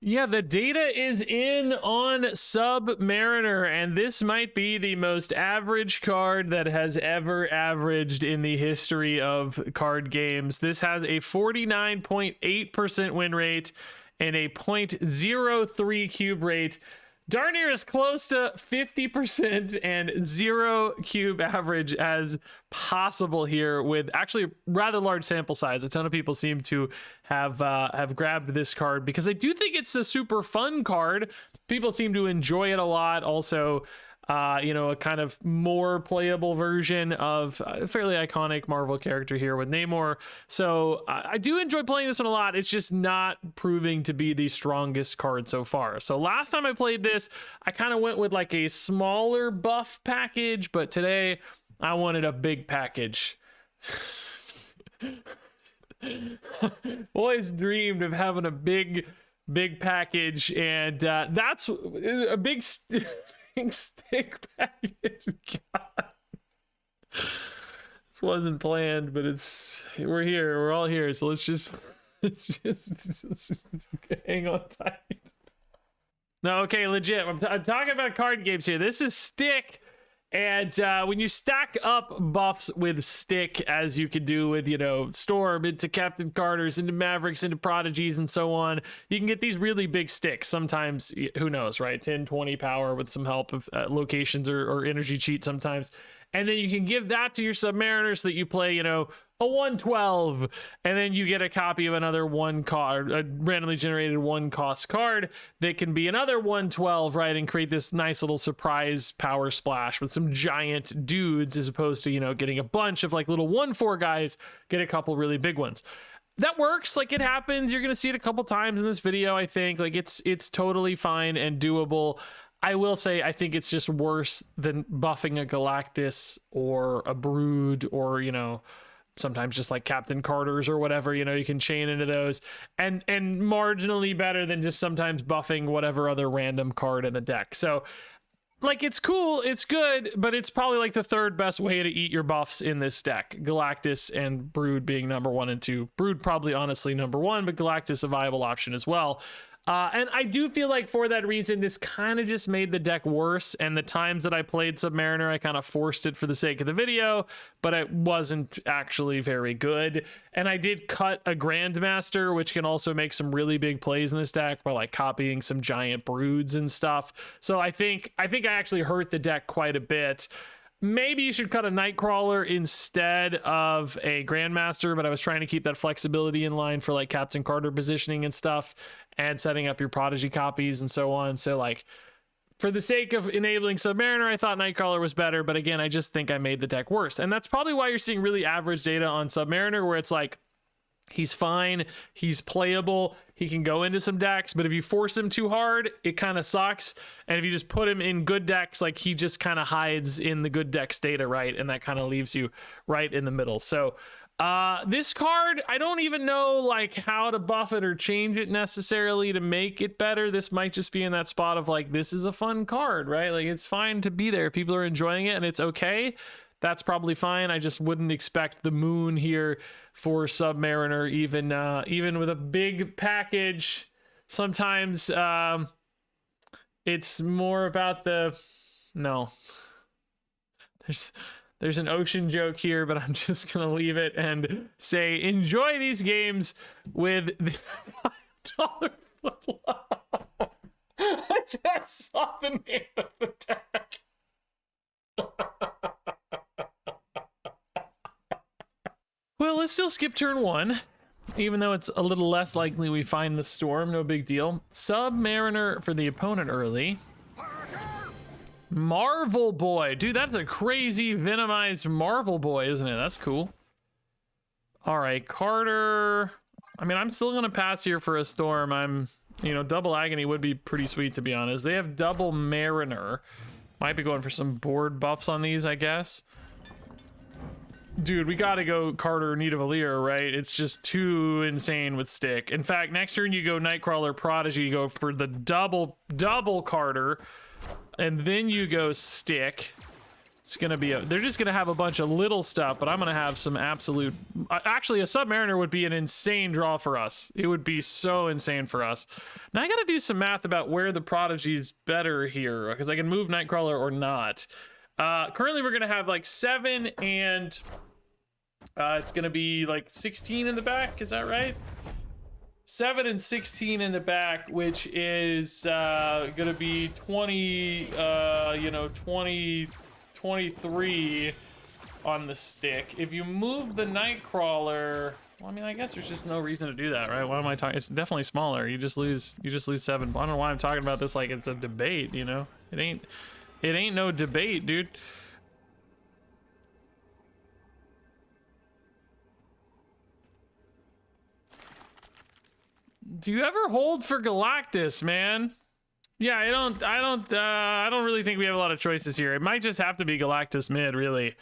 Yeah, the data is in on Submariner, and this might be the most average card that has ever averaged in the history of card games. This has a 49.8% win rate and a 0.03 cube rate. Darn near as close to 50% and 0 cube average as possible here, with actually a rather large sample size. A ton of people seem to have grabbed this card because I do think it's a super fun card. People seem to enjoy it a lot. Also, you know, a kind of more playable version of a fairly iconic Marvel character here with Namor. So I do enjoy playing this one a lot. It's just not proving to be the strongest card so far. So last time I played this, I kind of went with like a smaller buff package, but today I wanted a big package. Always dreamed of having a big package, and that's a big stick package. God. This wasn't planned, but we're here. We're all here. So let's just hang on tight. No, okay, legit. I'm talking about card games here. This is stick. And when you stack up buffs with stick, as you can do with, you know, Storm into Captain Carters, into Mavericks, into Prodigies, and so on, you can get these really big sticks. Sometimes, who knows, right? 10, 20 power with some help of locations or energy cheat sometimes. And then you can give that to your Submariner so that you play, you know, a 112, and then you get a copy of another one card, a randomly generated one cost card that can be another 112, right? And create this nice little surprise power splash with some giant dudes, as opposed to, you know, getting a bunch of like little 1/4 guys, get a couple really big ones. That works. Like, it happens. You're going to see it a couple times in this video, I think. Like, it's totally fine and doable. I will say, I think it's just worse than buffing a Galactus or a Brood, or, you know, sometimes just like Captain Carters or whatever, you know, you can chain into those, and marginally better than just sometimes buffing whatever other random card in the deck. So like, it's cool, it's good, but it's probably like the third best way to eat your buffs in this deck. Galactus and Brood being number 1 and 2. Brood probably honestly number 1, but Galactus a viable option as well. And I do feel like for that reason, this kind of just made the deck worse. And the times that I played Submariner, I kind of forced it for the sake of the video, but it wasn't actually very good. And I did cut a Grandmaster, which can also make some really big plays in this deck by like copying some giant Broods and stuff. So I think I actually hurt the deck quite a bit. Maybe you should cut a Nightcrawler instead of a Grandmaster, but I was trying to keep that flexibility in line for like Captain Carter positioning and stuff, and setting up your Prodigy copies and so on. So like, for the sake of enabling Submariner, I thought Nightcrawler was better, but again, I just think I made the deck worse. And that's probably why you're seeing really average data on Submariner, where it's like, he's fine, he's playable, he can go into some decks, but if you force him too hard, it kind of sucks. And if you just put him in good decks, like, he just kind of hides in the good decks data, right? And that kind of leaves you right in the middle. So this card, I don't even know like how to buff it or change it necessarily to make it better. This might just be in that spot of like, this is a fun card, right? Like, it's fine to be there, people are enjoying it, and it's okay. That's probably fine. I just wouldn't expect the moon here for Submariner, even with a big package. Sometimes it's more about the, no, there's an ocean joke here, but I'm just gonna leave it and say, enjoy these games with the $5 foot. I just saw the name of the deck. Well, let's still skip turn 1, even though it's a little less likely we find the Storm. No big deal. Submariner for the opponent early. Marvel Boy. Dude, that's a crazy venomized Marvel Boy, isn't it? That's cool. All right, Carter. I mean, I'm still going to pass here for a Storm. You know, double Agony would be pretty sweet, to be honest. They have double Mariner. Might be going for some board buffs on these, I guess. Dude, we gotta go Carter Nidavellir, right? It's just too insane with stick. In fact, next turn you go Nightcrawler Prodigy, you go for the double Carter, and then you go stick. It's gonna be they're just gonna have a bunch of little stuff, but I'm gonna have some absolute. Actually, a Submariner would be an insane draw for us. It would be so insane for us. Now I gotta do some math about where the Prodigy's better here, because I can move Nightcrawler or not. Currently, we're gonna have like 7 and it's gonna be like 16 in the back. Is that right? 7 and 16 in the back, which is gonna be 20. 23 on the stick. If you move the Nightcrawler, well, I mean, I guess there's just no reason to do that, right? Why am I talking? It's definitely smaller. You just lose 7. I don't know why I'm talking about this like it's a debate, you know? It ain't no debate, dude. Do you ever hold for Galactus, man? Yeah, I don't really think we have a lot of choices here. It might just have to be Galactus mid, really.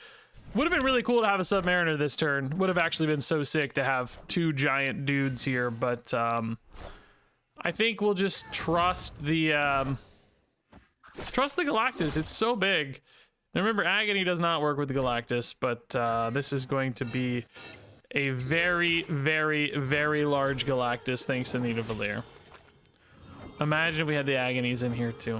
Would have been really cool to have a Submariner this turn. Would have actually been so sick to have 2 giant dudes here, but I think we'll just trust the Galactus. It's so big. Now remember, Agony does not work with the Galactus, but this is going to be a very, very, very large Galactus thanks to Nidavellir. Imagine if we had the Agonies in here too.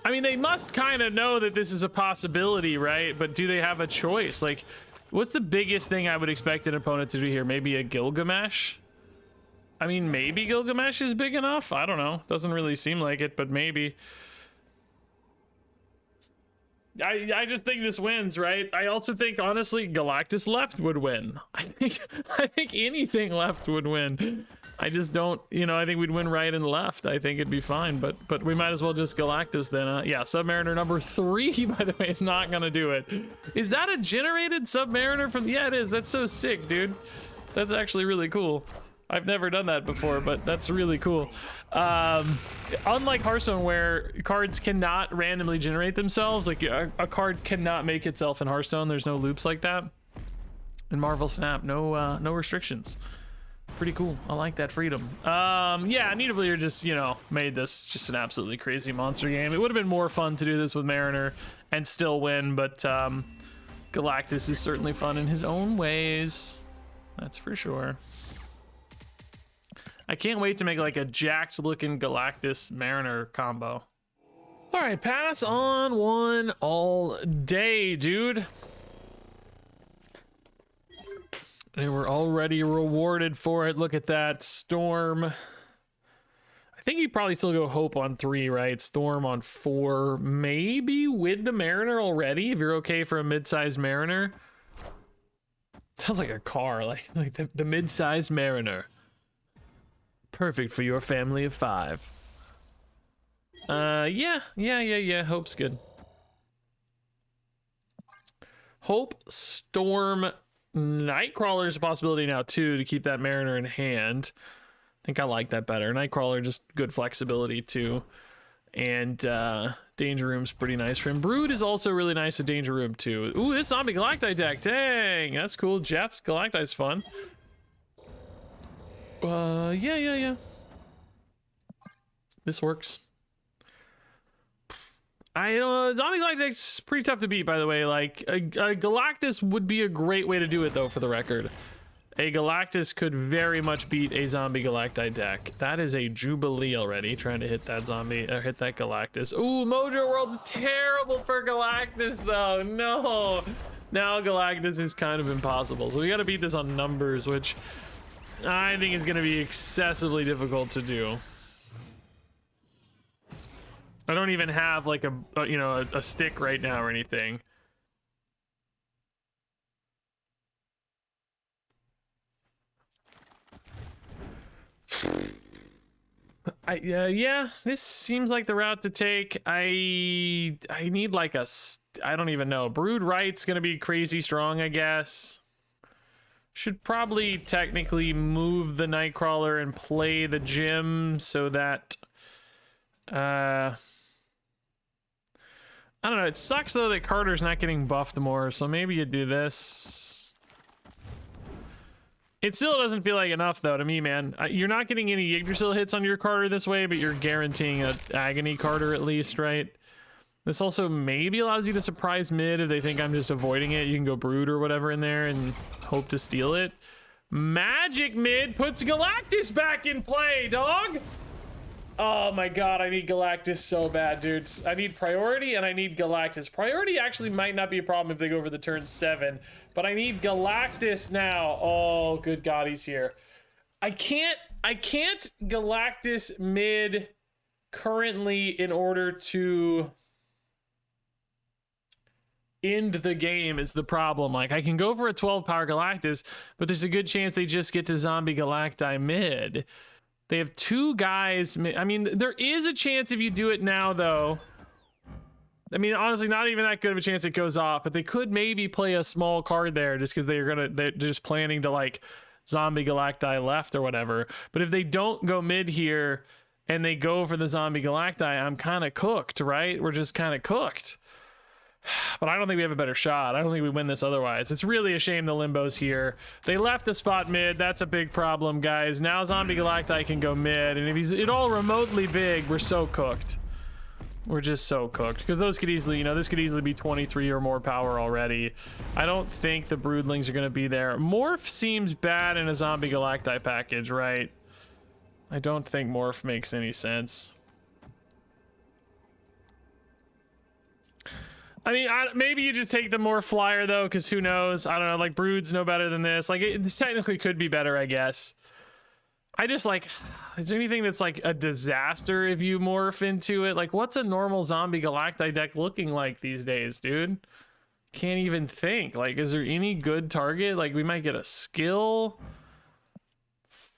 I mean, they must kind of know that this is a possibility, right? But do they have a choice? Like, what's the biggest thing I would expect an opponent to do here? Maybe a Gilgamesh? I mean, maybe Gilgamesh is big enough? I don't know. Doesn't really seem like it, but maybe. I just think this wins, right? I also think, honestly, Galactus left would win. I think anything left would win. I just don't, I think we'd win right and left. I think it'd be fine, but we might as well just Galactus then. Yeah, Submariner number 3, by the way, is not gonna do it. Is that a generated Submariner from? Yeah, it is. That's so sick, dude. That's actually really cool. I've never done that before, but that's really cool. Unlike Hearthstone, where cards cannot randomly generate themselves, like a card cannot make itself in Hearthstone. There's no loops like that. In Marvel Snap, no restrictions. Pretty cool. I like that freedom. Yeah, Nidavellir just, made this just an absolutely crazy monster game. It would have been more fun to do this with Mariner and still win, but Galactus is certainly fun in his own ways. That's for sure. I can't wait to make like a jacked looking Galactus Mariner combo. All right, pass on 1 all day, dude. And we're already rewarded for it. Look at that. Storm. I think you probably still go Hope on 3, right? Storm on 4. Maybe with the Mariner already, if you're okay for a mid-sized Mariner. Sounds like a car, like the mid-sized Mariner. Perfect for your family of 5. Yeah. Hope's good. Hope, Storm, Nightcrawler is a possibility now too, to keep that Mariner in hand. I think I like that better. Nightcrawler, just good flexibility too. And Danger Room's pretty nice for him. Brood is also really nice with Danger Room too. Ooh, this Zombie Galacti deck, dang, that's cool. Jeff's Galacti's fun. Yeah. This works. I don't know, Zombie Galactic's pretty tough to beat, by the way. Like, a Galactus would be a great way to do it, though, for the record. A Galactus could very much beat a Zombie Galacti deck. That is a Jubilee already, trying to hit that zombie, or hit that Galactus. Ooh, Mojo World's terrible for Galactus, though. No. Now Galactus is kind of impossible. So we gotta beat this on numbers, which I think is gonna be excessively difficult to do. I don't even have like a stick right now or anything. Yeah, this seems like the route to take. I need like I don't even know. Brood Right's gonna be crazy strong, I guess. Should probably technically move the Nightcrawler and play the gym so that I don't know, it sucks though that Carter's not getting buffed more, so maybe you do this. It still doesn't feel like enough though to me, man. You're not getting any Yggdrasil hits on your Carter this way, but you're guaranteeing an Agony Carter at least, right? This also maybe allows you to surprise mid if they think I'm just avoiding it. You can go Brood or whatever in there and hope to steal it. Magic mid puts Galactus back in play, dog. Oh my god, I need Galactus so bad, dudes. I need priority and I need Galactus. Priority actually might not be a problem if they go over the turn 7, but I need Galactus now. Oh, good god, he's here. I can't Galactus mid currently in order to end the game is the problem. Like, I can go for a 12 power Galactus, but there's a good chance they just get to zombie Galacti mid. They have 2 guys. I mean, there is a chance if you do it now, though. I mean, honestly, not even that good of a chance it goes off, but they could maybe play a small card there just because they're just planning to like zombie Galacti left or whatever. But if they don't go mid here and they go for the zombie Galacti, I'm kind of cooked, right? We're just kind of cooked. But I don't think we have a better shot. I don't think we win this otherwise. It's really a shame the Limbo's here. They left a spot mid. That's a big problem, guys. Now Zombie Galacti can go mid. And if he's at all remotely big, we're so cooked. We're just so cooked. Because those could easily, you know, this could easily be 23 or more power already. I don't think the Broodlings are going to be there. Morph seems bad in a Zombie Galacti package, right? I don't think Morph makes any sense. I mean, maybe you just take the more flyer though, because who knows? I don't know. Like, Brood's no better than this. Like, it technically could be better, I guess. I just like, is there anything that's like a disaster if you morph into it? Like, what's a normal zombie Galacti deck looking like these days, dude? Can't even think. Like, is there any good target? Like, we might get a skill.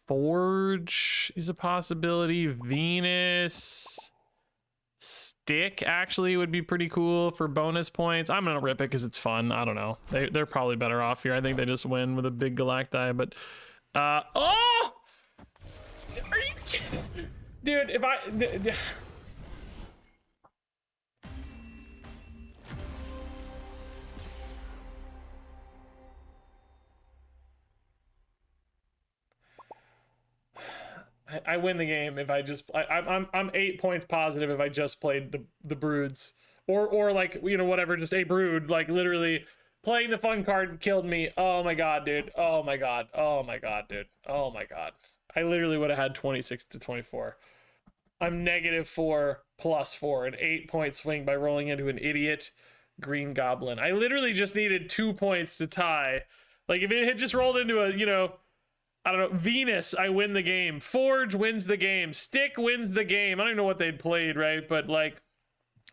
Forge is a possibility. Venus. Stick actually would be pretty cool for bonus points. I'm gonna rip it because it's fun. I don't know. They're probably better off here. I think they just win with a big Galacti, but oh, are you kidding? Dude, if I win the game if I just I'm 8 points positive if I just played the Broods or like, you know, whatever, just a Brood. Like, literally playing the fun card killed me. Oh my god, dude. Oh my god. Oh my god, dude. Oh my god. I literally would have had 26 to 24. I'm -4 +4, an 8-point swing by rolling into an idiot Green Goblin. I literally just needed 2 points to tie. Like, if it had just rolled into a, you know, I don't know, Venus, I win the game. Forge wins the game. Stick wins the game. I don't even know what they'd played, right? But, like,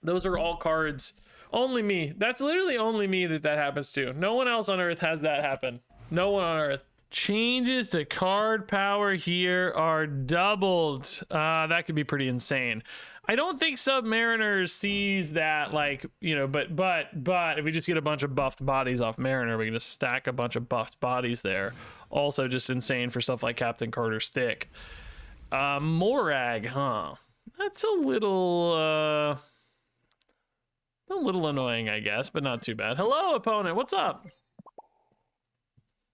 those are all cards. Only me. That's literally only me that happens to. No one else on Earth has that happen. No one on Earth. Changes to card power here are doubled. That could be pretty insane. I don't think Submariner sees that, like, you know, but if we just get a bunch of buffed bodies off Mariner, we can just stack a bunch of buffed bodies there. Also just insane for stuff like Captain Carter Stick. Morag, huh? That's a little annoying, I guess, but not too bad. Hello, opponent. What's up?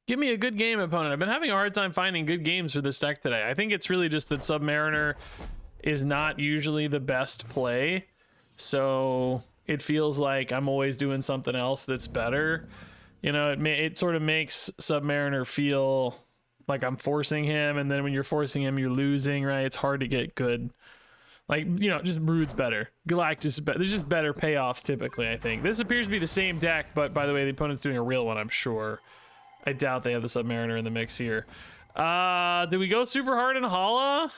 Give me a good game, opponent. I've been having a hard time finding good games for this deck today. I think it's really just that Submariner is not usually the best play, so it feels like I'm always doing something else that's better. You know, it sort of makes Submariner feel like I'm forcing him, and then when you're forcing him, you're losing, right? It's hard to get good. Like, you know, just Brood's better. Galactus is better. There's just better payoffs typically, I think. This appears to be the same deck, but by the way, the opponent's doing a real one, I'm sure. I doubt they have the Submariner in the mix here. Did we go super hard in Hala?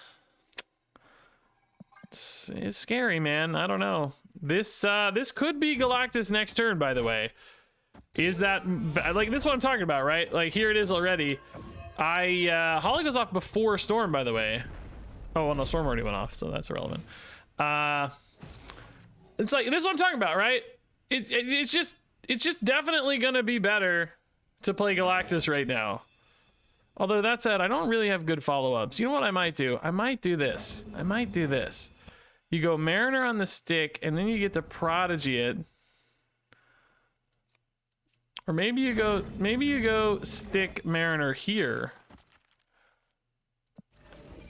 It's scary, man. I don't know. This could be Galactus next turn, by the way. Is that, like, this is what I'm talking about, right? Like, here it is already. Hala goes off before Storm, by the way. Oh, well, no, Storm already went off, so that's irrelevant. It's like, this is what I'm talking about, right? It's just definitely gonna be better to play Galactus right now. Although that said, I don't really have good follow-ups. You know what I might do? I might do this. You go Mariner on the stick, and then you get to Prodigy it. Or maybe you go stick Mariner here.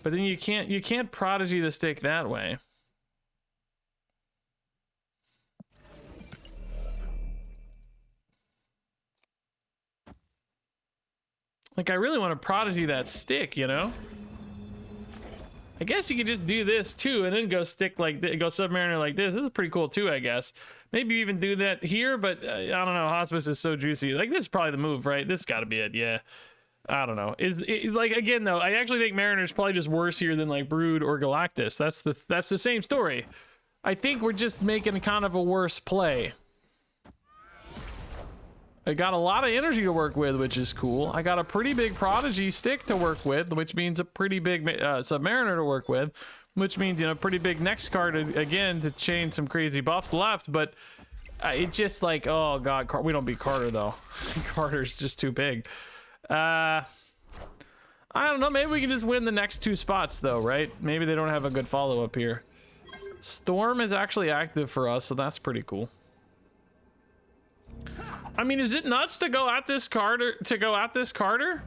But then you can't Prodigy the stick that way. Like, I really want to Prodigy that stick, you know? I guess you could just do this too, and then go stick like go Submariner like this. This is pretty cool too, I guess. Maybe even do that here, but I don't know. Hospice is so juicy. Like, this is probably the move, right? This got to be it, yeah. I don't know. Like, again though, I actually think Mariner's probably just worse here than like Brood or Galactus. That's the same story. I think we're just making kind of a worse play. I got a lot of energy to work with, which is cool. I got a pretty big Prodigy stick to work with, which means a pretty big Submariner to work with, which means, you know, pretty big next card again to chain some crazy buffs left. But it's just like, oh god, we don't beat Carter though. Carter's just too big. I don't know. Maybe we can just win the next 2 spots though, right? Maybe they don't have a good follow up here. Storm is actually active for us, so that's pretty cool. I mean, is it nuts to go at this Carter?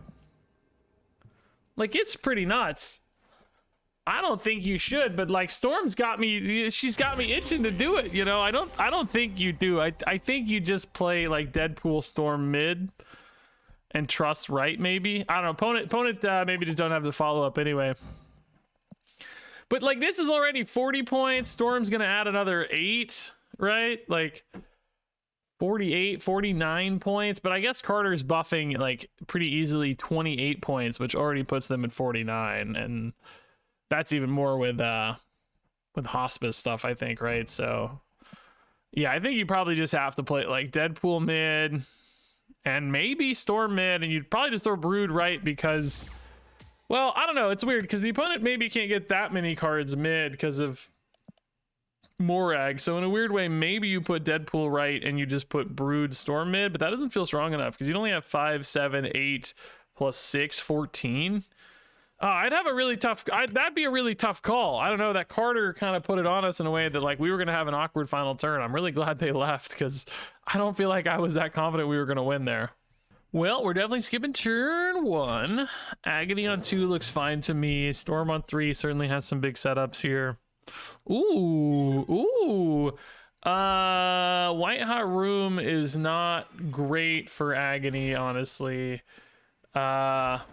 Like, it's pretty nuts. I don't think you should, but like, Storm's got me. She's got me itching to do it. You know, I don't think you do. I think you just play like Deadpool Storm mid and trust right. Maybe, I don't know. Opponent maybe just don't have the follow up anyway. But like, this is already 40 points. Storm's gonna add another 8, right? Like 48, 49 points, but I guess Carter's buffing like pretty easily 28 points, which already puts them at 49, and that's even more with Hospice stuff, I think, right? So yeah, I think you probably just have to play like Deadpool mid and maybe Storm mid, and you'd probably just throw Brood right because, well, I don't know, it's weird because the opponent maybe can't get that many cards mid because of Morag, so in a weird way, maybe you put Deadpool right and you just put Brood Storm mid, but that doesn't feel strong enough because you only have 5, 7, 8 plus 6, 14. I'd have a really tough, that'd be a really tough call. I don't know, that Carter kind of put it on us in a way that like we were going to have an awkward final turn. I'm really glad they left because I don't feel like I was that confident we were going to win there. Well, we're definitely skipping turn 1. Agony on 2 looks fine to me. Storm on 3 certainly has some big setups here. Ooh. White Hot Room is not great for Agony, honestly. Let's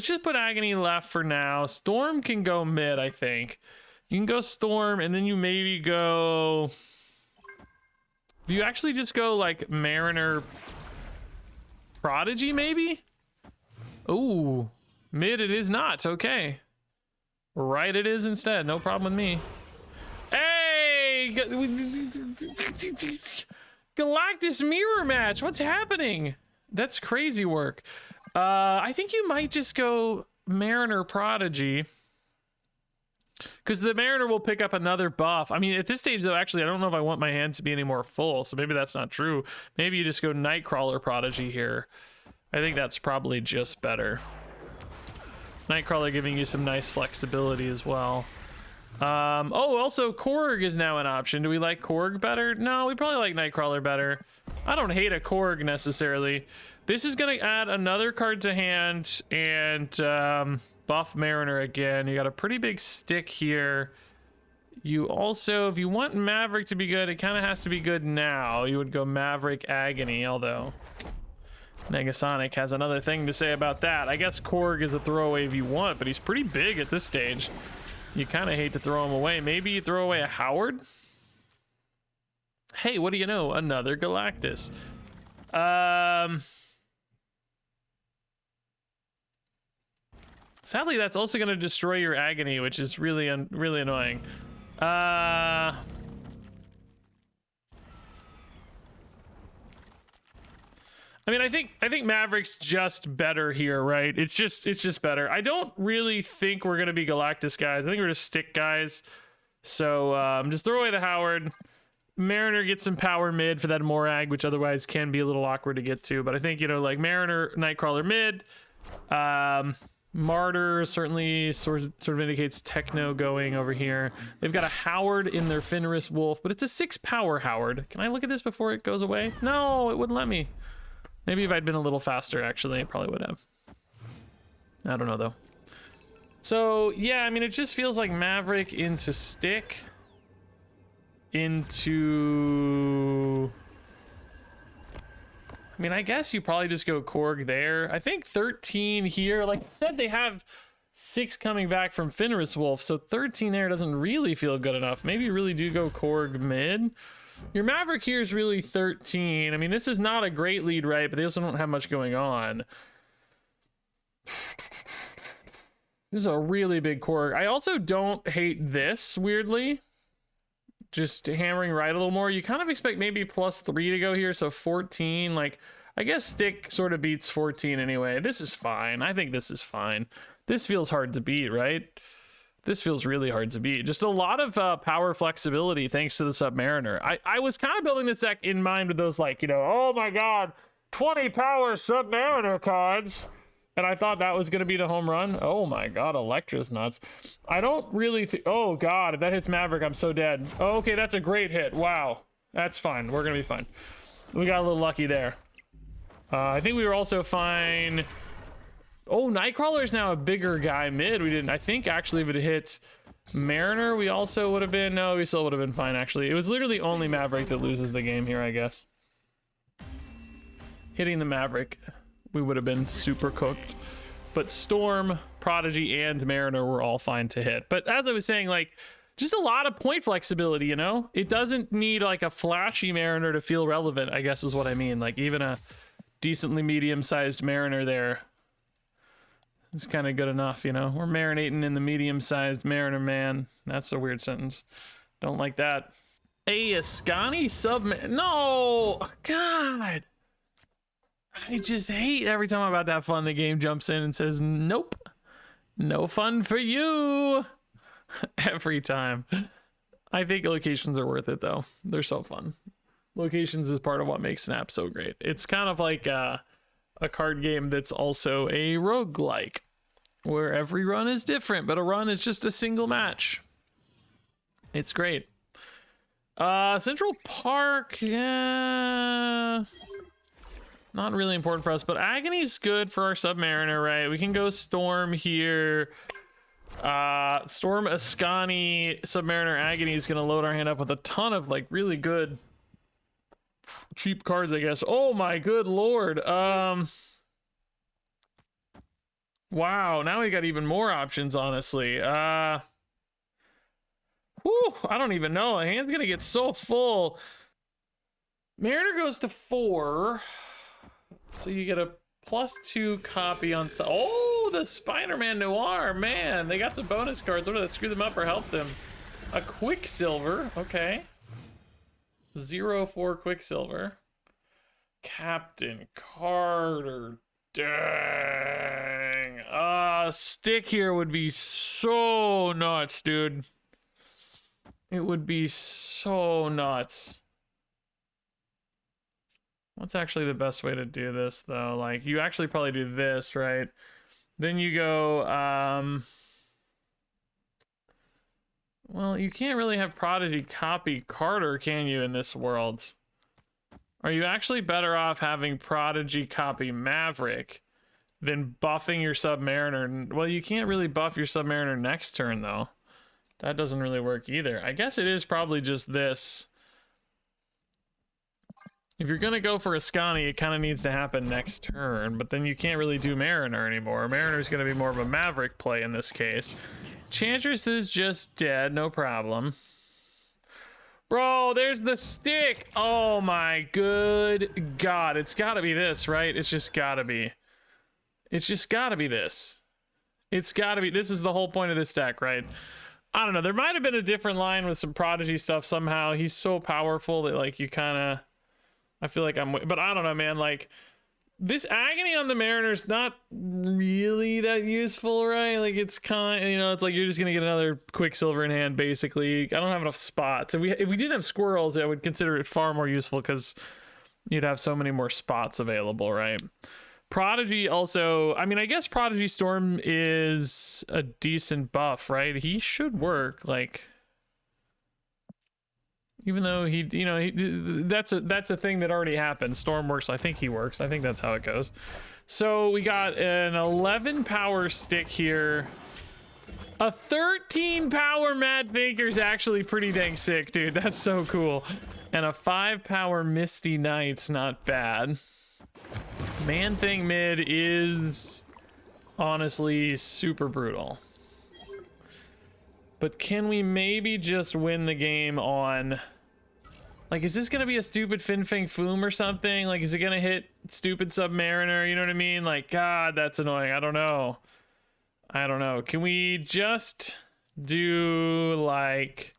just put Agony left for now. Storm can go mid, I think. You can go Storm, and then you maybe go... Do you actually just go, like, Mariner Prodigy, maybe? Ooh. Mid it is not. Okay. Right it is instead. No problem with me. Hey! Galactus mirror match. What's happening? That's crazy work. I think you might just go Mariner Prodigy, because the Mariner will pick up another buff. I mean, at this stage though, actually I don't know if I want my hand to be any more full, so maybe that's not true. Maybe you just go Nightcrawler Prodigy here. I think that's probably just better. Nightcrawler giving you some nice flexibility as well. Oh, also Korg is now an option. Do we like Korg better? No, we probably like Nightcrawler better. I don't hate a Korg necessarily. This is gonna add another card to hand and buff Mariner again. You got a pretty big stick here. You also, if you want Maverick to be good, it kind of has to be good now. You would go Maverick Agony, although Negasonic has another thing to say about that. I guess Korg is a throwaway if you want, but he's pretty big at this stage. You kind of hate to throw him away. Maybe you throw away a Howard? Hey, what do you know? Another Galactus. Sadly, that's also going to destroy your Agony, which is really annoying. I mean, I think Maverick's just better here, right? It's just better. I don't really think we're gonna be Galactus guys. I think we're just stick guys. So just throw away the Howard. Mariner gets some power mid for that Morag, which otherwise can be a little awkward to get to. But I think, you know, like Mariner, Nightcrawler mid. Martyr certainly sort of indicates Techno going over here. They've got a Howard in their Fenris Wolf, but it's a 6 power Howard. Can I look at this before it goes away? No, it wouldn't let me. Maybe if I'd been a little faster, actually, I probably would have. I don't know, though. So, yeah, I mean, it just feels like Maverick into stick. Into... I mean, I guess you probably just go Korg there. I think 13 here. Like I said, they have 6 coming back from Fenris Wolf, so 13 there doesn't really feel good enough. Maybe you really do go Korg mid. Your Maverick here is really 13. I mean, this is not a great lead, right? But they also don't have much going on. This is a really big Korg. I also don't hate this, weirdly. Just hammering right a little more. You kind of expect maybe +3 to go here, so 14. Like, I guess stick sort of beats 14 anyway. This is fine. I think this is fine. This feels hard to beat, right? This feels really hard to beat. Just a lot of power flexibility thanks to the Submariner. I was kind of building this deck in mind with those, like, you know, oh my god, 20 power Submariner cards. And I thought that was going to be the home run. Oh my god, Electra's nuts. I don't really oh god, if that hits Maverick, I'm so dead. Oh, okay, that's a great hit. Wow. That's fine. We're going to be fine. We got a little lucky there. I think we were also fine. Oh, Nightcrawler's now a bigger guy mid. We didn't, I think actually if it hit Mariner, we also would have been, no, we still would have been fine actually. It was literally only Maverick that loses the game here, I guess. Hitting the Maverick, we would have been super cooked. But Storm, Prodigy, and Mariner were all fine to hit. But as I was saying, like, just a lot of point flexibility, you know? It doesn't need like a flashy Mariner to feel relevant, I guess is what I mean. Like even a decently medium-sized Mariner there, it's kind of good enough, you know? We're marinating in the medium-sized Mariner, man. That's a weird sentence. Don't like that. A Ascani no! God! I just hate every time I'm about to have fun, the game jumps in and says, nope, no fun for you. Every time. I think locations are worth it, though. They're so fun. Locations is part of what makes Snap so great. It's kind of like a card game that's also a roguelike, where every run is different, but a run is just a single match. It's great. Central Park, yeah, not really important for us, but Agony's good for our Submariner, right? We can go Storm here. Storm, Ascani, Submariner, Agony is gonna load our hand up with a ton of like really good cheap cards, I guess. Oh my good lord. Wow, now we got even more options, honestly. Whew, I don't even know. The hand's gonna get so full. Mariner goes to 4. So you get a +2 copy on... Oh, the Spider-Man Noir, man. They got some bonus cards. What did that screw them up or help them? A Quicksilver, okay. 0-4 Quicksilver. Captain Carter, dang. Stick here would be so nuts, dude. It would be so nuts. What's actually the best way to do this, though? Like, you actually probably do this, right? Then you go, well, you can't really have Prodigy copy Carter, can you, in this world? Are you actually better off having Prodigy copy Maverick than buffing your Submariner? Well, you can't really buff your Submariner next turn, though. That doesn't really work either. I guess it is probably just this. If you're going to go for Ascani, it kind of needs to happen next turn, but then you can't really do Mariner anymore. Mariner's going to be more of a Maverick play in this case. Chantress is just dead, no problem. Bro, there's the stick. Oh my good god. It's got to be this, right? It's just got to be. It's just got to be this. It's got to be. This is the whole point of this deck, right? I don't know. There might have been a different line with some Prodigy stuff somehow. He's so powerful that, like, you kind of... I feel like but I don't know, man. Like, this Agony on the Mariner's not really that useful, right? Like, it's kind of, you know, it's like you're just gonna get another Quicksilver in hand, basically. I don't have enough spots. If we didn't have Squirrels, I would consider it far more useful because you'd have so many more spots available, right? Prodigy also, I mean, I guess Prodigy Storm is a decent buff, right? He should work, like... Even though he, you know, that's a thing that already happened. Storm works. I think he works. I think that's how it goes. So we got an 11 power stick here. A 13 power Mad Thinker's actually pretty dang sick, dude. That's so cool. And a 5 power Misty Knight's not bad. Man-Thing mid is honestly super brutal. But can we maybe just win the game on... Like, is this gonna be a stupid Fin Fang Foom or something? Like, is it gonna hit stupid Submariner? You know what I mean? Like, God, that's annoying. I don't know. I don't know. Can we just do, like,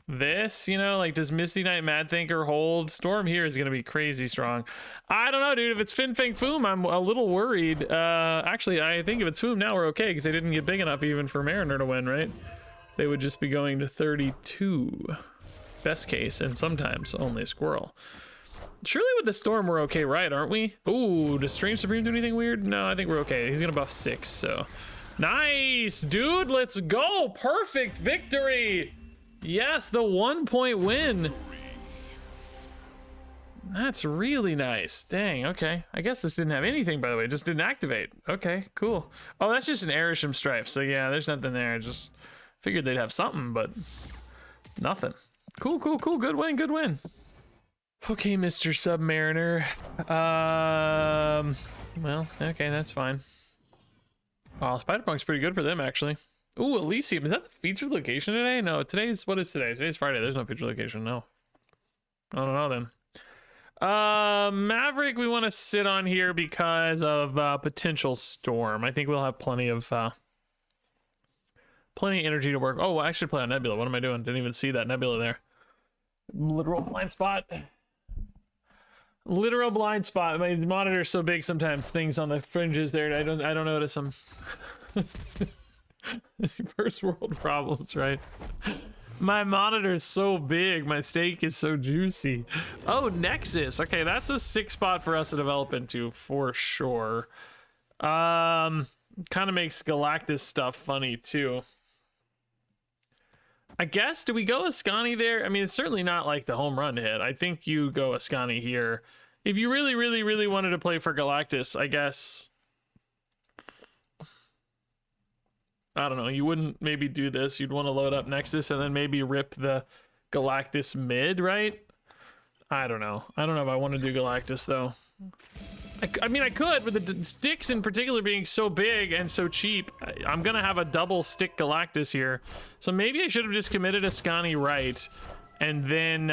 this? You know, like, does Misty Knight Mad Thinker hold? Storm here is gonna be crazy strong. I don't know, dude. If it's Fin Fang Foom, I'm a little worried. Actually, I think if it's Foom now, we're okay, because they didn't get big enough even for Mariner to win, right? They would just be going to 32. Best case, and sometimes only a squirrel. Surely with the Storm we're okay, right? Aren't we? Ooh, does Strange Supreme do anything weird? No, I think we're okay. He's gonna buff 6, so nice, dude. Let's go. Perfect victory. Yes, the 1-point win. That's really nice. Dang, okay. I guess this didn't have anything, by the way. It just didn't activate. Okay, cool. Oh, that's just an Arishem Strife, so yeah, there's nothing there. I just figured they'd have something, but nothing. Cool, cool, cool. Good win, good win. Okay, Mr. Submariner. Well, okay, that's fine. Wow, Spider-Punk's pretty good for them, actually. Ooh, Elysium. Is that the featured location today? No, today's... What is today? Today's Friday. There's no featured location, no. I don't know, then. Maverick, we want to sit on here because of potential Storm. I think we'll have plenty of energy to work. Oh, I should play on Nebula. What am I doing? Didn't even see that Nebula there. Literal blind spot. Literal blind spot. My monitor's so big sometimes things on the fringes there I don't notice them. First world problems, right? My monitor is so big, my steak is so juicy. Oh, Nexus. Okay, that's a 6 spot for us to develop into for sure. Kind of makes Galactus stuff funny too. I guess, do we go Ascani there? I mean, it's certainly not like the home run hit. I think you go Ascani here. If you really, really, really wanted to play for Galactus, I guess... I don't know, you wouldn't maybe do this. You'd want to load up Nexus and then maybe rip the Galactus mid, right? I don't know. I don't know if I want to do Galactus, though. I mean, I could, but the sticks in particular being so big and so cheap, I'm going to have a double stick Galactus here. So maybe I should have just committed Ascani right. And then...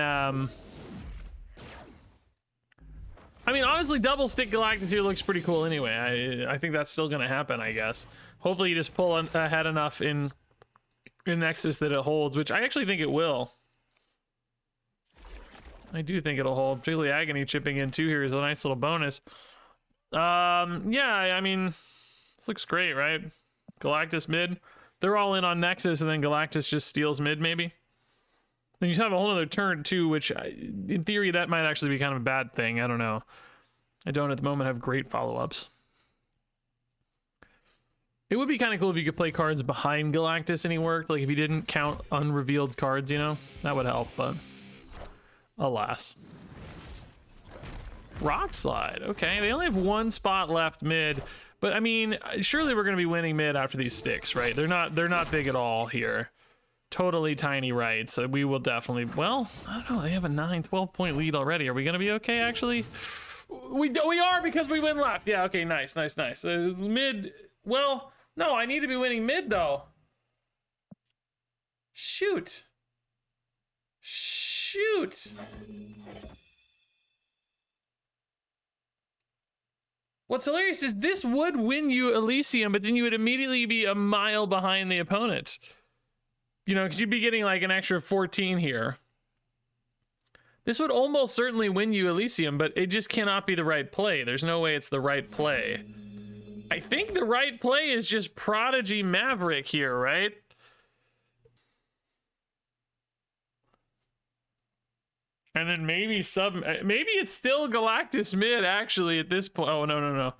I mean, honestly, double stick Galactus here looks pretty cool anyway. I think that's still going to happen, I guess. Hopefully you just pull ahead enough in Nexus that it holds, which I actually think it will. I do think it'll hold, particularly Agony chipping in too here is a nice little bonus. Yeah, I mean, this looks great, right? Galactus mid. They're all in on Nexus, and then Galactus just steals mid, maybe. Then you have a whole other turn too, which in theory that might actually be kind of a bad thing. I don't know. I don't at the moment have great follow-ups. It would be kind of cool if you could play cards behind Galactus and he worked. Like if you didn't count unrevealed cards, you know? That would help, but alas. Rock Slide. Okay, they only have 1 spot left mid, but I mean, surely we're going to be winning mid after these sticks, right? They're not big at all here. Totally tiny, right? So we will definitely, well, I don't know. They have a 12 point lead already. Are we going to be okay, actually? We are, because we win left. Yeah, okay, nice. Mid, well... No, I need to be winning mid, though. Shoot. What's hilarious is this would win you Elysium, but then you would immediately be a mile behind the opponent. You know, because you'd be getting like an extra 14 here. This would almost certainly win you Elysium, but it just cannot be the right play. There's no way it's the right play. I think the right play is just Prodigy Maverick here, right? And then maybe maybe it's still Galactus mid actually at this point. Oh, no.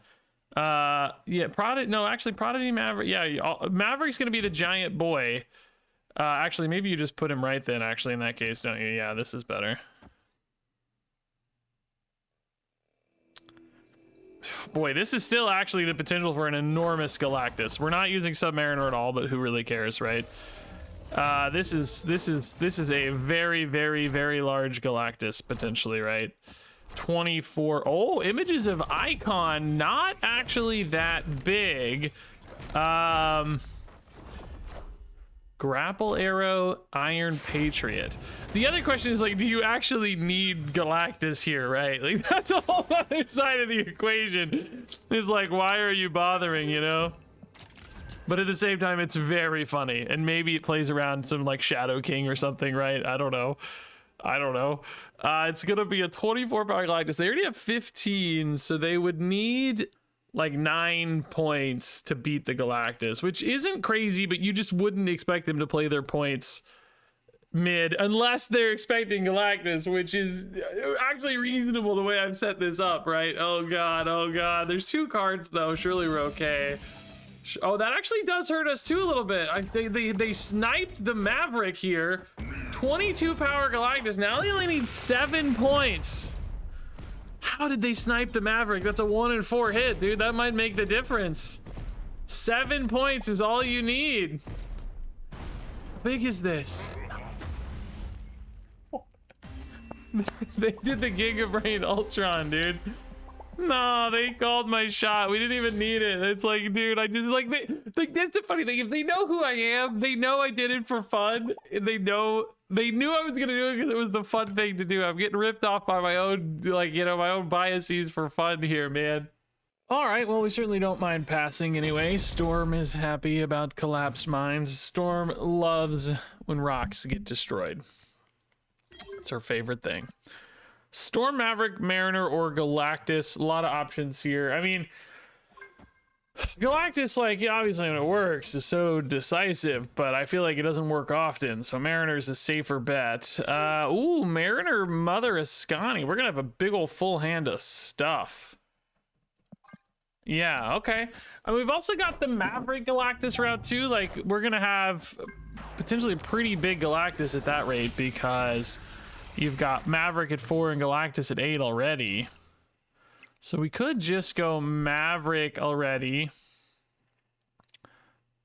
Yeah, Prodigy Maverick. Yeah, Maverick's gonna be the giant boy. Actually, maybe you just put him right then, actually, in that case, don't you? Yeah, this is better. Boy, this is still actually the potential for an enormous Galactus. We're not using Submariner at all, but who really cares, right? This is a very, very, very large Galactus potentially, right? 24. Oh, images of icon, not actually that big. Grapple arrow, iron patriot. The other question is, like, do you actually need Galactus here, right? Like, that's a whole other side of the equation. Is like, why are you bothering, you know? But at the same time, it's very funny, and maybe it plays around some like Shadow King or something, right? I don't know. It's gonna be a 24 power Galactus. They already have 15, so they would need like 9 points to beat the Galactus, which isn't crazy, but you just wouldn't expect them to play their points mid unless they're expecting Galactus, which is actually reasonable the way I've set this up, right? Oh god. There's 2 cards though. Surely we're okay. Oh, that actually does hurt us too a little bit. They sniped the Maverick here. 22 power Galactus. Now they only need 7 points. How did they snipe the Maverick? That's a 1 in 4 hit, dude. That might make the difference. 7 points is all you need. How big is this? They did the Giga Brain Ultron, dude. No, they called my shot. We didn't even need it. It's like, dude, I just like that's the funny thing. If they know who I am, they know I did it for fun. And they knew I was gonna do it because it was the fun thing to do. I'm getting ripped off by my own, like, you know, my own biases for fun here, man. All right, well, we certainly don't mind passing anyway. Storm is happy about collapsed mines. Storm loves when rocks get destroyed. It's her favorite thing. Storm, Maverick, Mariner, or Galactus. A lot of options here. I mean, Galactus, like, obviously when it works, is so decisive, but I feel like it doesn't work often, so Mariner's a safer bet. Ooh, Mariner, Mother Ascani. We're gonna have a big old full hand of stuff. Yeah, okay. And we've also got the Maverick Galactus route too. Like, we're gonna have potentially a pretty big Galactus at that rate because you've got Maverick at 4 and Galactus at 8 already. So we could just go Maverick already.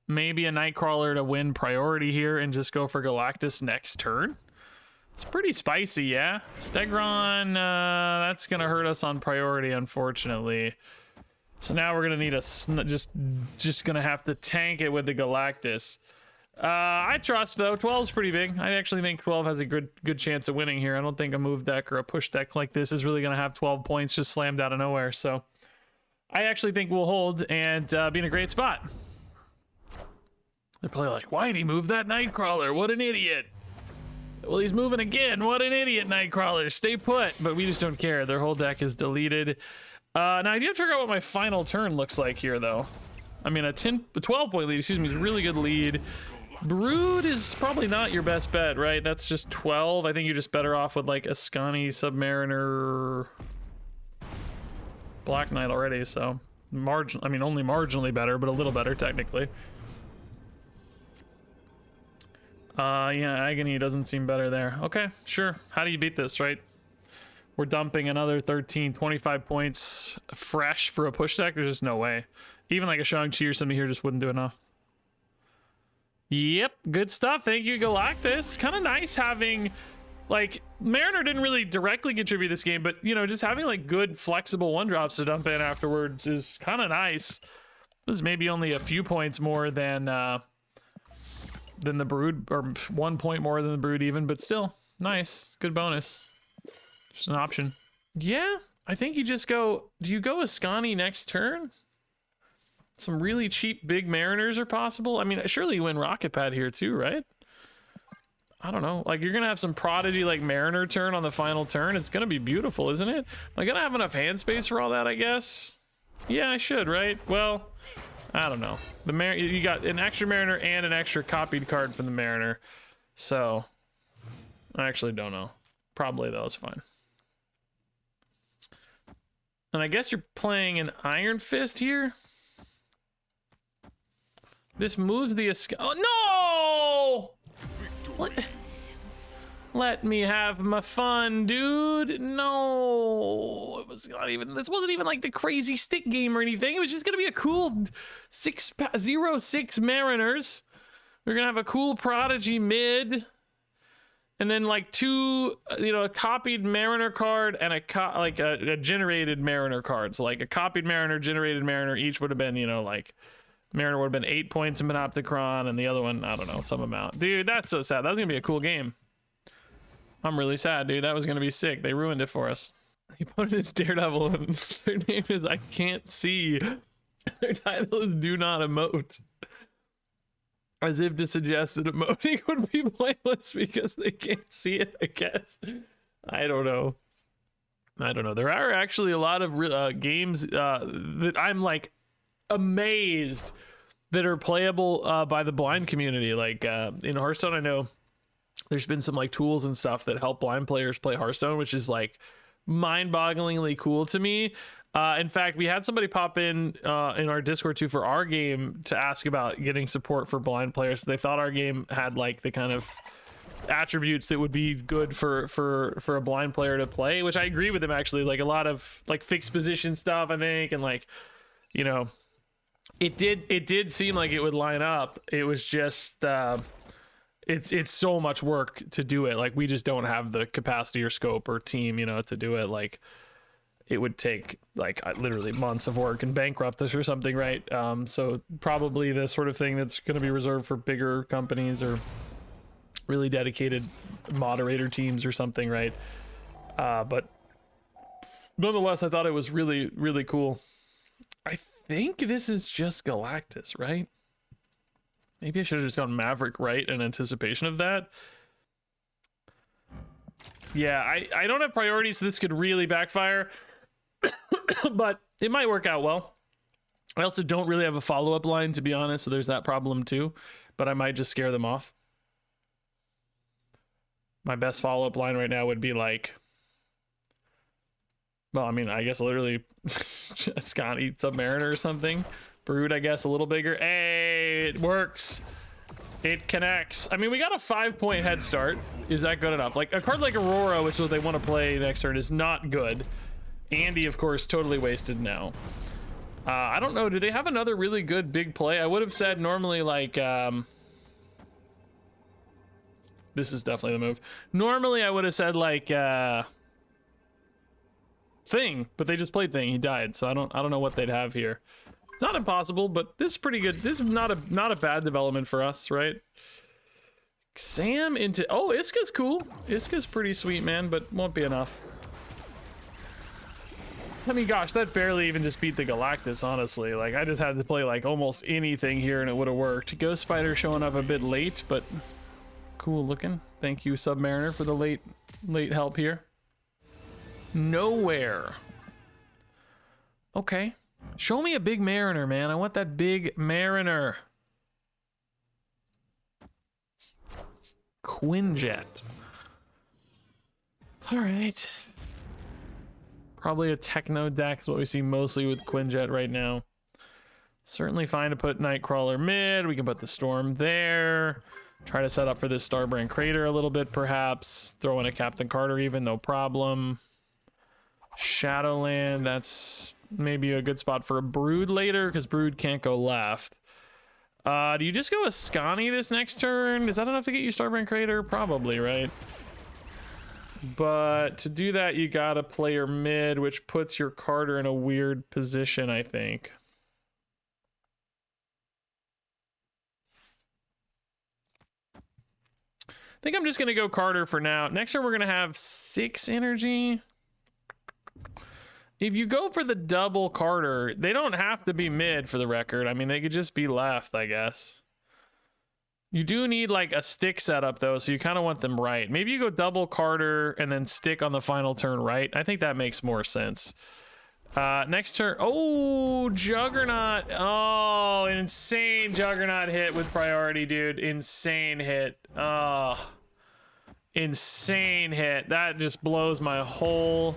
Maybe a Nightcrawler to win priority here and just go for Galactus next turn. It's pretty spicy, yeah? Stegron, that's gonna hurt us on priority, unfortunately. So now we're gonna need a, just gonna have to tank it with the Galactus. I trust though. 12's pretty big. I actually think 12 has a good chance of winning here. I don't think a move deck or a push deck like this is really gonna have 12 points just slammed out of nowhere. So I actually think we'll hold and be in a great spot. They're probably like, why'd he move that Nightcrawler? What an idiot. Well, he's moving again. What an idiot, Nightcrawler. Stay put. But we just don't care. Their whole deck is deleted. Now I do have to figure out what my final turn looks like here though. I mean, a 12 point lead, excuse me, is a really good lead. Brood is probably not your best bet, right? That's just 12. I think you're just better off with like Ascani, Submariner, Black Knight already, so I mean, only marginally better, but a little better technically. Yeah, Agony doesn't seem better there. Okay, sure. How do you beat this, right? We're dumping another 13, 25 points fresh for a push deck. There's just no way. Even like a Shang-Chi or something here just wouldn't do enough. Yep, good stuff. Thank you, Galactus. Kind of nice having, like, Mariner didn't really directly contribute this game, but, you know, just having, like, good, flexible one-drops to dump in afterwards is kind of nice. This is maybe only a few points more than the Brood, or 1 point more than the Brood even, but still, nice. Good bonus. Just an option. Yeah, I think you just go, do you go Ascani next turn? Some really cheap big Mariners are possible. I mean, surely you win Rocket Pad here too, right? I don't know. Like, you're gonna have some Prodigy like Mariner turn on the final turn. It's gonna be beautiful, isn't it? Am I gonna have enough hand space for all that, I guess? Yeah, I should, right? Well, I don't know. You got an extra Mariner and an extra copied card from the Mariner. So, I actually don't know. Probably though, it's fine. And I guess you're playing an Iron Fist here? This moves the oh no! Let me have my fun, dude. No, it was not even. This wasn't even like the crazy stick game or anything. It was just gonna be a cool 0/6 Mariners. We're gonna have a cool Prodigy mid. and then like two, a copied Mariner card and a generated Mariner card. So like a copied Mariner, generated Mariner, each would have been, like Mariner would have been 8 points in Panopticon, and the other one, I don't know, some amount. Dude, that's so sad. That was gonna be a cool game. I'm really sad, dude. That was gonna be sick. They ruined it for us. He put in his Daredevil, and their name is I can't see. Their title is Do Not Emote. As if to suggest that emoting would be pointless because they can't see it, I guess. I don't know. There are actually a lot of games that I'm like amazed that are playable by the blind community. Like in Hearthstone, I know there's been some like tools and stuff that help blind players play Hearthstone, which is like mind-bogglingly cool to me. In fact, we had somebody pop in our Discord too for our game to ask about getting support for blind players. They thought our game had like the kind of attributes that would be good for a blind player to play, which I agree with them actually. Like a lot of like fixed position stuff, I think, and like, it did seem like it would line up. It was just it's so much work to do it. Like we just don't have the capacity or scope or team, to do it. Like it would take like literally months of work and bankrupt us or something, right? So probably the sort of thing that's going to be reserved for bigger companies or really dedicated moderator teams or something, right? But nonetheless, I thought it was really, really cool. I think this is just Galactus, right? Maybe I should have just gone Maverick, right, in anticipation of that. Yeah, I don't have priorities, so this could really backfire. But it might work out well. I also don't really have a follow-up line, to be honest, so there's that problem too. But I might just scare them off. My best follow-up line right now would be like, well, I mean, I guess literally Scotty Submariner or something. Brood, I guess, a little bigger. Hey, it works. It connects. I mean, we got a 5-point head start. Is that good enough? Like a card like Aurora, which is what they want to play next turn, is not good. Andy, of course, totally wasted now. I don't know. Do they have another really good big play? I would have said normally like this is definitely the move. Normally I would have said like Thing, but they just played Thing. He died, so I don't know what they'd have here. It's not impossible, but this is pretty good. This is not a bad development for us, right? Sam into Iska's cool. Iska's pretty sweet, man, but won't be enough. I mean, gosh, that barely even just beat the Galactus, honestly. Like, I just had to play, like, almost anything here and it would have worked. Ghost Spider showing up a bit late, but cool looking. Thank you, Submariner, for the late help here. Nowhere. Okay. Show me a big Mariner, man. I want that big Mariner. Quinjet. All right. Probably a Techno deck is what we see mostly with Quinjet right now. Certainly fine to put Nightcrawler mid. We can put the Storm there. Try to set up for this Starbrand Crater a little bit, perhaps. Throw in a Captain Carter even, no problem. Shadowland, that's maybe a good spot for a Brood later, because Brood can't go left. Do you just go with Scani this next turn? Is that enough to get you Starbrand Crater? Probably, right? But to do that, you gotta play your mid, which puts your Carter in a weird position, I think. I think I'm just gonna go Carter for now. Next turn, we're gonna have 6 energy. If you go for the double Carter, they don't have to be mid for the record. I mean, they could just be left, I guess. You do need like a stick setup though, so you kind of want them right. Maybe you go double Carter and then stick on the final turn right. I think that makes more sense. Next turn, oh, Juggernaut. Oh, an insane Juggernaut hit with priority, dude. Insane hit. Oh, insane hit. That just blows my whole...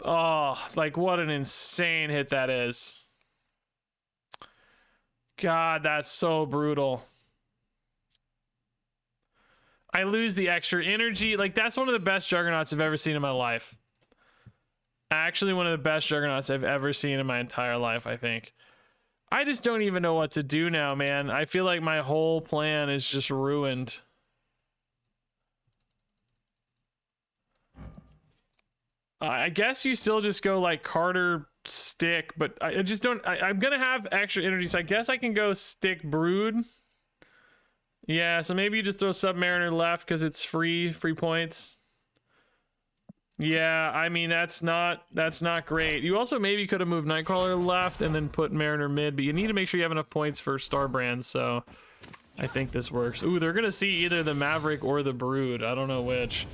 Oh, like what an insane hit that is. God, that's so brutal. I lose the extra energy. Like, that's one of the best Juggernauts I've ever seen in my life. Actually, one of the best Juggernauts I've ever seen in my entire life, I think. I just don't even know what to do now, man. I feel like my whole plan is just ruined. I guess you still just go like Carter, Stick, but I just don't. I'm gonna have extra energy, so I guess I can go Stick, Brood. Yeah, so maybe you just throw Submariner left because it's free points. Yeah, I mean that's not great. You also maybe could have moved Nightcrawler left and then put Mariner mid, but you need to make sure you have enough points for Starbrand. So I think this works. Ooh, they're gonna see either the Maverick or the Brood. I don't know which.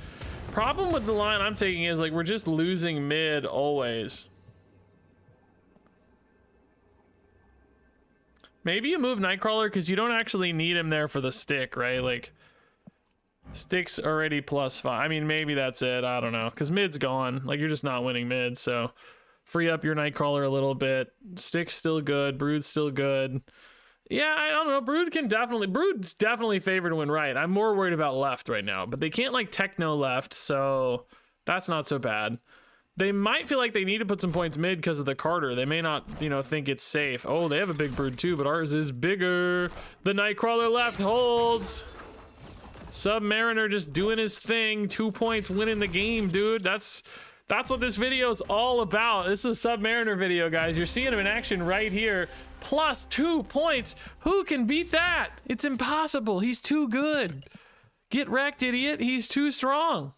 Problem with the line I'm taking is like we're just losing mid always. Maybe you move Nightcrawler because you don't actually need him there for the Stick, right? Like. Stick's already +5. I mean, maybe that's it. I don't know. Because mid's gone. Like, you're just not winning mid. So, free up your Nightcrawler a little bit. Stick's still good. Brood's still good. Yeah, I don't know. Brood's definitely favored to win right. I'm more worried about left right now. But they can't, like, techno left. So, that's not so bad. They might feel like they need to put some points mid because of the Carter. They may not, you know, think it's safe. Oh, they have a big Brood too, but ours is bigger. The Nightcrawler left holds. Submariner just doing his thing. 2 points winning the game, dude. That's what this video is all about. This is a Submariner video, guys. You're seeing him in action right here. +2 points. Who can beat that? It's impossible. He's too good. Get wrecked, idiot. He's too strong.